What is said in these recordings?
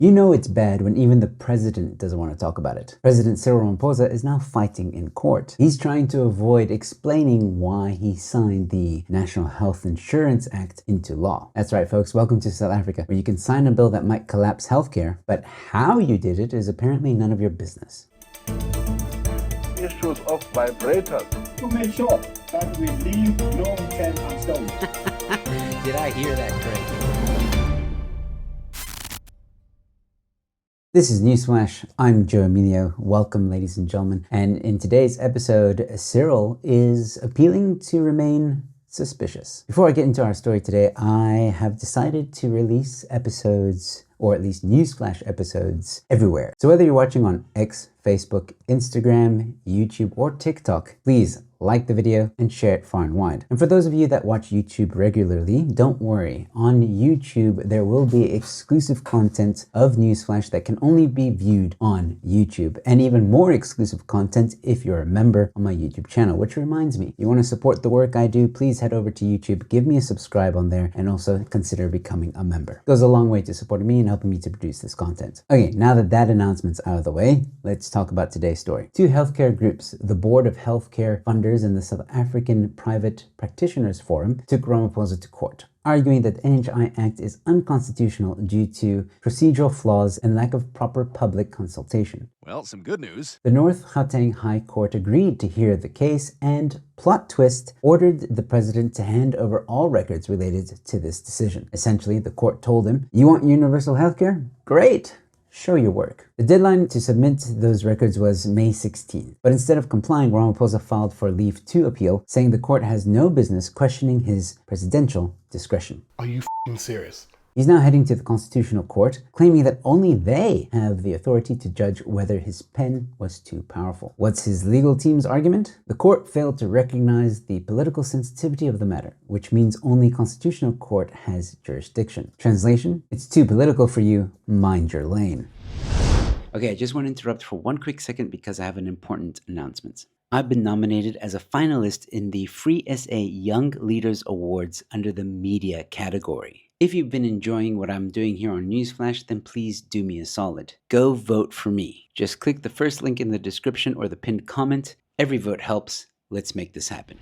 You know it's bad when even the president doesn't want to talk about it. President Cyril Ramaphosa is now fighting in court. He's trying to avoid explaining why he signed the National Health Insurance Act into law. That's right, folks. Welcome to South Africa, where you can sign a bill that might collapse healthcare, but how you did it is apparently none of your business. Issues of vibrators to make sure that we leave no unturned and stone. Did I hear that correctly? This is Newsflash. I'm Joe Emilio. Welcome, ladies and gentlemen. And in today's episode, Cyril is appealing to remain suspicious. Before I get into our story today, I have decided to release episodes, or at least Newsflash episodes, everywhere. So whether you're watching on X, Facebook, Instagram, YouTube, or TikTok, please like the video and share it far and wide. And for those of you that watch YouTube regularly, don't worry. On YouTube, there will be exclusive content of Newsflash that can only be viewed on YouTube, and even more exclusive content if you're a member on my YouTube channel. Which reminds me, you want to support the work I do, please head over to YouTube, give me a subscribe on there, and also consider becoming a member. It goes a long way to supporting me and helping me to produce this content. Okay, now that announcement's out of the way, let's talk about today's story. Two healthcare groups, the Board of Healthcare Funders and the South African Private Practitioners Forum, took Ramaphosa to court, arguing that the NHI Act is unconstitutional due to procedural flaws and lack of proper public consultation. Well, some good news. The North Gauteng High Court agreed to hear the case and, plot twist, ordered the president to hand over all records related to this decision. Essentially, the court told him, "You want universal healthcare? Great! Show your work." The deadline to submit those records was May 16th, but instead of complying, Ramaphosa filed for leave to appeal, saying the court has no business questioning his presidential discretion. Are you f***ing serious? He's now heading to the Constitutional Court, claiming that only they have the authority to judge whether his pen was too powerful. What's his legal team's argument? The court failed to recognize the political sensitivity of the matter, which means only Constitutional Court has jurisdiction. Translation? It's too political for you, mind your lane. Okay, I just want to interrupt for one quick second because I have an important announcement. I've been nominated as a finalist in the Free SA Young Leaders Awards under the media category. If you've been enjoying what I'm doing here on Newsflash, then please do me a solid. Go vote for me. Just click the first link in the description or the pinned comment. Every vote helps. Let's make this happen.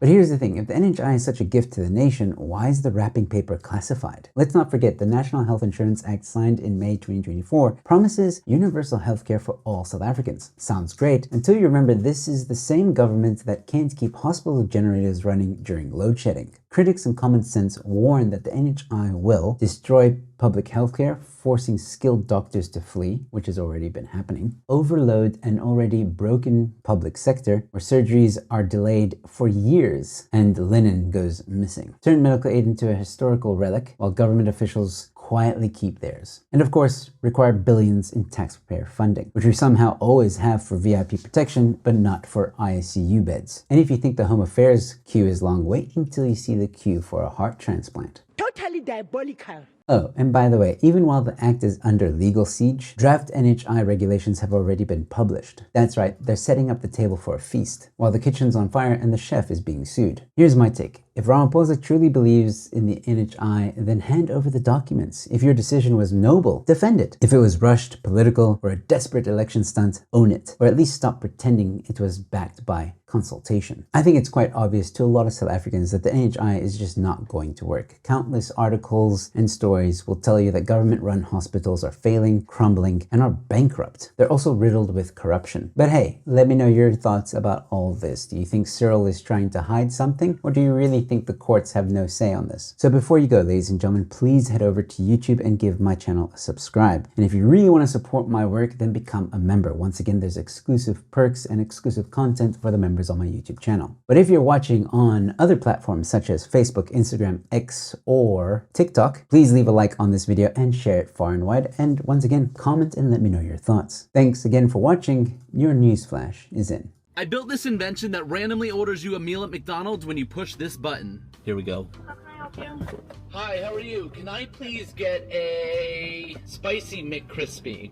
But here's the thing, if the NHI is such a gift to the nation, why is the wrapping paper classified? Let's not forget the National Health Insurance Act signed in May 2024 promises universal healthcare for all South Africans. Sounds great, until you remember this is the same government that can't keep hospital generators running during load shedding. Critics and common sense warn that the NHI will destroy public healthcare, forcing skilled doctors to flee, which has already been happening, overload an already broken public sector where surgeries are delayed for years and linen goes missing, turn medical aid into a historical relic while government officials quietly keep theirs, and of course require billions in taxpayer funding, which we somehow always have for VIP protection but not for ICU beds. And if you think the Home Affairs queue is long, wait until you see the queue for a heart transplant. Totally diabolical. Oh, and by the way, even while the act is under legal siege, draft NHI regulations have already been published. That's right, they're setting up the table for a feast, while the kitchen's on fire and the chef is being sued. Here's my take. If Ramaphosa truly believes in the NHI, then hand over the documents. If your decision was noble, defend it. If it was rushed, political, or a desperate election stunt, own it. Or at least stop pretending it was backed by consultation. I think it's quite obvious to a lot of South Africans that the NHI is just not going to work. Countless articles and stories will tell you that government-run hospitals are failing, crumbling, and are bankrupt. They're also riddled with corruption. But hey, let me know your thoughts about all this. Do you think Cyril is trying to hide something, or do you really think the courts have no say on this? So before you go, ladies and gentlemen, please head over to YouTube and give my channel a subscribe. And if you really want to support my work, then become a member. Once again, there's exclusive perks and exclusive content for the members on my YouTube channel. But if you're watching on other platforms such as Facebook, Instagram, X, or TikTok, please leave a like on this video and share it far and wide. And once again, comment and let me know your thoughts. Thanks again for watching. Your Newsflash is in. I built this invention that randomly orders you a meal at McDonald's when you push this button. Here we go. How can I help you? Hi, how are you? Can I please get a spicy McCrispy?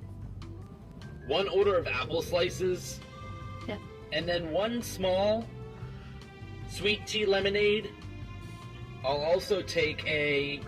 One order of apple slices? Yeah. And then one small sweet tea lemonade. I'll also take a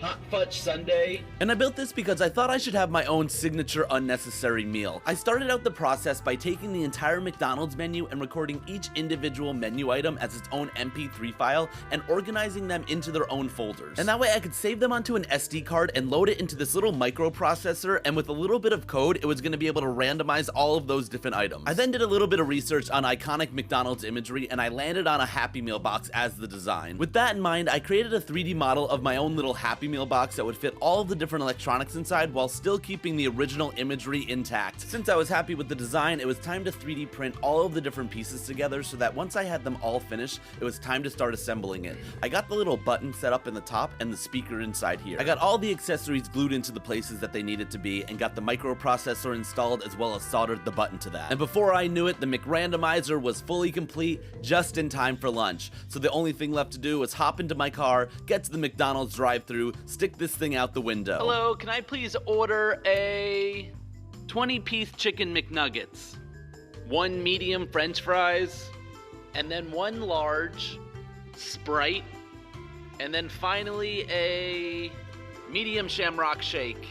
hot fudge sundae. And I built this because I thought I should have my own signature unnecessary meal. I started out the process by taking the entire McDonald's menu and recording each individual menu item as its own MP3 file and organizing them into their own folders. And that way I could save them onto an SD card and load it into this little microprocessor, and with a little bit of code, it was going to be able to randomize all of those different items. I then did a little bit of research on iconic McDonald's imagery, and I landed on a Happy Meal box as the design. With that in mind, I created a 3D model of my own little Happy Meal box that would fit all of the different electronics inside while still keeping the original imagery intact. Since I was happy with the design, it was time to 3D print all of the different pieces together so that once I had them all finished, it was time to start assembling it. I got the little button set up in the top and the speaker inside here. I got all the accessories glued into the places that they needed to be and got the microprocessor installed as well as soldered the button to that. And before I knew it, the McRandomizer was fully complete just in time for lunch. So the only thing left to do was hop into my car, get to the McDonald's drive-thru, stick this thing out the window. Hello, can I please order a 20-piece chicken McNuggets, 1 medium French fries, and then 1 large Sprite, and then finally a medium Shamrock Shake.